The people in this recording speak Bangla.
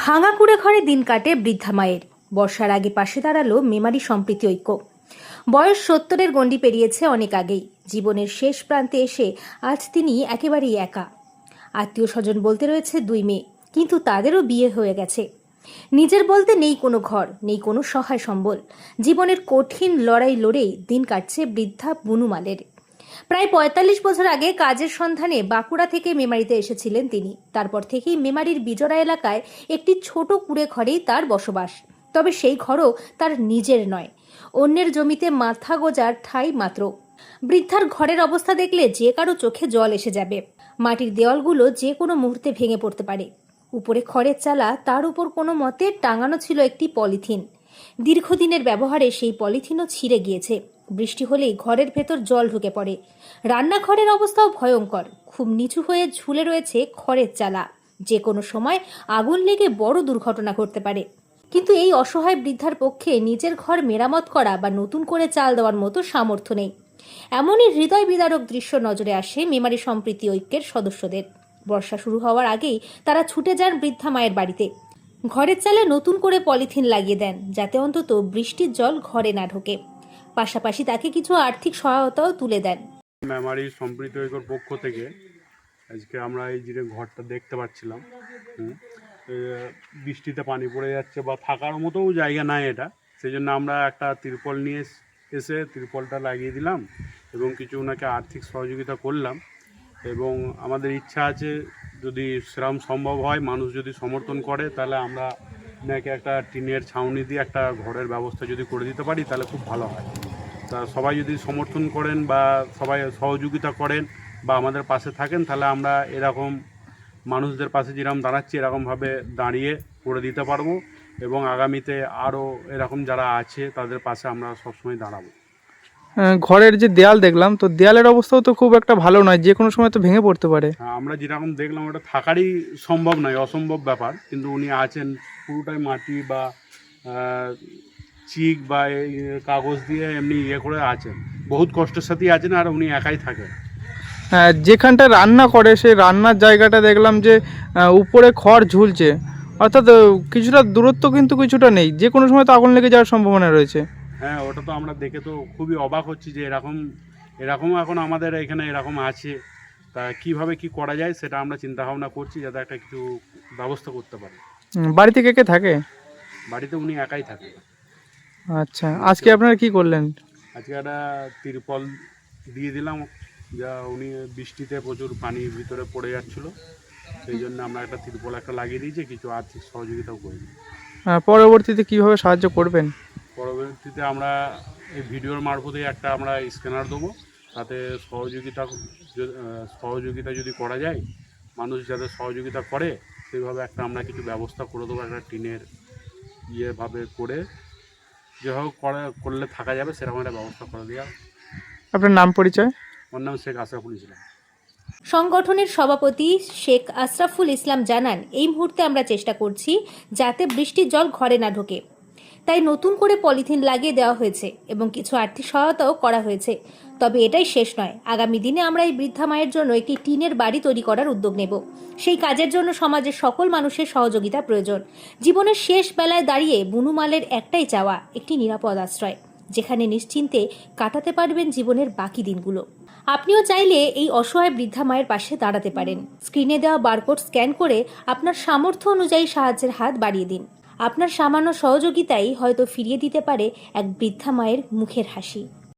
ভাঙা কুড়ে ঘরে দিন কাটে বৃদ্ধা মায়ের। বর্ষার আগে পাশে দাঁড়ালো মেমারি সম্প্রীতি ঐক্য। বয়স 70-এর গণ্ডি পেরিয়েছে অনেক আগেই। জীবনের শেষ প্রান্তে এসে আজ তিনি একেবারেই একা। আত্মীয় স্বজন বলতে রয়েছে 2 মেয়ে, কিন্তু তাদেরও বিয়ে হয়ে গেছে। নিজের বলতে নেই কোনো ঘর, নেই কোনো সহায় সম্বল। জীবনের কঠিন লড়াই লড়েই দিন কাটছে বৃদ্ধা বুনুমালের। প্রায় 45 বছর আগে কাজের সন্ধানে বাঁকুড়া থেকে মেমারিতে এসেছিলেন তিনি। তারপর থেকেই মেমারির বিজরা এলাকায় একটি ছোট কুড়ে ঘরেই তার বসবাস। তবে সেই ঘরও তার নিজের নয়, অন্যের জমিতে মাথা গোজার ঠাঁই মাত্র। বৃদ্ধার ঘরের অবস্থা দেখলে যে কারো চোখে জল এসে যাবে। মাটির দেওয়ালগুলো যে কোনো মুহূর্তে ভেঙে পড়তে পারে। উপরে খড়ের চালা, তার উপর কোনো মতে টাঙানো ছিল একটি পলিথিন। দীর্ঘদিনের ব্যবহারে সেই পলিথিনও ছিঁড়ে গিয়েছে। বৃষ্টি হলেই ঘরের ভেতর জল ঢুকে পড়ে। রান্নাঘরের অবস্থাও ভয়ঙ্কর। খুব নিচু হয়ে ঝুলে রয়েছে খড়ের চালা। যে কোনো সময় আগুন লেগে বড় দুর্ঘটনা ঘটতে পারে। কিন্তু এই অসহায় বৃদ্ধার পক্ষে নিজের ঘর মেরামত করা বা নতুন করে চাল দেওয়ার মতো সামর্থ্য নেই। এমনই হৃদয় বিদারক দৃশ্য নজরে আসে মেমারি সম্প্রীতি ঐক্যের সদস্যদের। বর্ষা শুরু হওয়ার আগেই তারা ছুটে যান বৃদ্ধা মায়ের বাড়িতে। ঘরের চালে নতুন করে পলিথিন লাগিয়ে দেন, যাতে অন্তত বৃষ্টির জল ঘরে না ঢোকে। পাশাপাশি তাকে কিছু আর্থিক সহায়তাও তুলে দেন। মেমারি সম্প্রীতি ঐক্যর পক্ষ থেকে আজকে আমরা এই যে ঘরটা দেখতে পাচ্ছিলাম, বৃষ্টিতে পানি পড়ে যাচ্ছে বা থাকার মতোও জায়গা নাই এটা, সেই জন্য আমরা একটা তিরপল নিয়ে এসে তিরপলটা লাগিয়ে দিলাম এবং কিছু ওনাকে আর্থিক সহযোগিতা করলাম। এবং আমাদের ইচ্ছা আছে, যদি সেরকম সম্ভব হয়, মানুষ যদি সমর্থন করে, তাহলে আমরা ওনাকে একটা টিনের ছাউনি দিয়ে একটা ঘরের ব্যবস্থা যদি করে দিতে পারি তাহলে খুব ভালো হয়। তা সবাই যদি সমর্থন করেন বা সবাই সহযোগিতা করেন বা আমাদের পাশে থাকেন, তাহলে আমরা এরকম মানুষদের পাশে যেরকম দাঁড়াচ্ছি এরকমভাবে দাঁড়িয়ে করে দিতে পারবো এবং আগামীতে আরও এরকম যারা আছে তাদের পাশে আমরা সবসময় দাঁড়াবো। ঘরের যে দেয়াল দেখলাম, তো দেয়ালের অবস্থাও তো খুব একটা ভালো নয়, যে কোনো সময় তো ভেঙে পড়তে পারে। আমরা যেরকম দেখলাম ওটা থাকারই সম্ভব নয়, অসম্ভব ব্যাপার, কিন্তু উনি আছেন পুরোটাই মাটি বা চিক বা এই কাগজ দিয়ে এমনি করে আছেন, বহুত কষ্টের সাথেই আছেন, আর উনি একাই থাকেন। যেখানটা রান্না করে সেই রান্নার জায়গাটা দেখলাম যে উপরে খড় ঝুলছে, অর্থাৎ কিছুটা দূরত্ব কিন্তু কিছুটা নেই, যে কোনো সময় তো আগুন লেগে যাওয়ার সম্ভাবনা রয়েছে। হ্যাঁ, ওটা তো আমরা দেখে তো খুবই অবাক হচ্ছি যে এরকম এখন আমাদের এখানে এরকম আছে। তা কিভাবে কি করা যায় সেটা আমরা চিন্তা ভাবনা করছি, যাতে একটা কিছু ব্যবস্থা করতে পারি। বাড়িতে কে কে থাকে? বাড়িতে উনি একাই থাকে। আচ্ছা, আজকে আপনারা কি করলেন? আজকে একটা তিরপল দিয়ে দিলাম, যা উনি বৃষ্টিতে প্রচুর পানির ভিতরে পড়ে যাচ্ছিলো, সেই জন্য আমরা একটা তিরপল লাগিয়ে দিয়েছি, কিছু আর্থিক সহযোগিতাও করি। পরবর্তীতে কিভাবে সাহায্য করবেন? পরবর্তীতে আমরা এই ভিডিওর মারফতে একটা আমরা স্ক্যানার দেবো, তাতে সহযোগিতা যদি করা যায়, মানুষ যাতে সহযোগিতা করে সেইভাবে একটা আমরা কিছু ব্যবস্থা করে দেবো, একটা টিনের ইয়েভাবে করে যেভাবে করলে থাকা যাবে সেরকম একটা ব্যবস্থা করে দেওয়া। আপনার নাম পরিচয়? ওর নাম শেখ আশরাফুল ইসলাম। সংগঠনের সভাপতি শেখ আশরাফুল ইসলাম জানান, এই মুহূর্তে আমরা চেষ্টা করছি যাতে বৃষ্টির জল ঘরে না ঢোকে। তাই নতুন করে পলিথিন লাগিয়ে দেওয়া হয়েছে এবং কিছু আর্থিক সহায়তাও করা হয়েছে। তবে এটাই শেষ নয়। আগামী দিনে আমরা এই বৃদ্ধা মায়ের জন্য একটি টিনের বাড়ি তৈরি করার উদ্যোগ নেব। সেই কাজের জন্য সমাজের সকল মানুষের সহযোগিতা প্রয়োজন। জীবনের শেষ বেলায় দাঁড়িয়ে বুনুমালের একটাই চাওয়া, একটি নিরাপদ আশ্রয়, যেখানে নিশ্চিন্তে কাটাতে পারবেন জীবনের বাকি দিনগুলো। আপনিও চাইলে এই অসহায় বৃদ্ধা মায়ের পাশে দাঁড়াতে পারেন। স্ক্রিনে দেওয়া বারকোড স্ক্যান করে আপনার সামর্থ্য অনুযায়ী সাহায্যের হাত বাড়িয়ে দিন। আপনার সামান্য সহযোগিতাই হয়তো ফিরিয়ে দিতে পারে এক বৃদ্ধা মায়ের মুখের হাসি।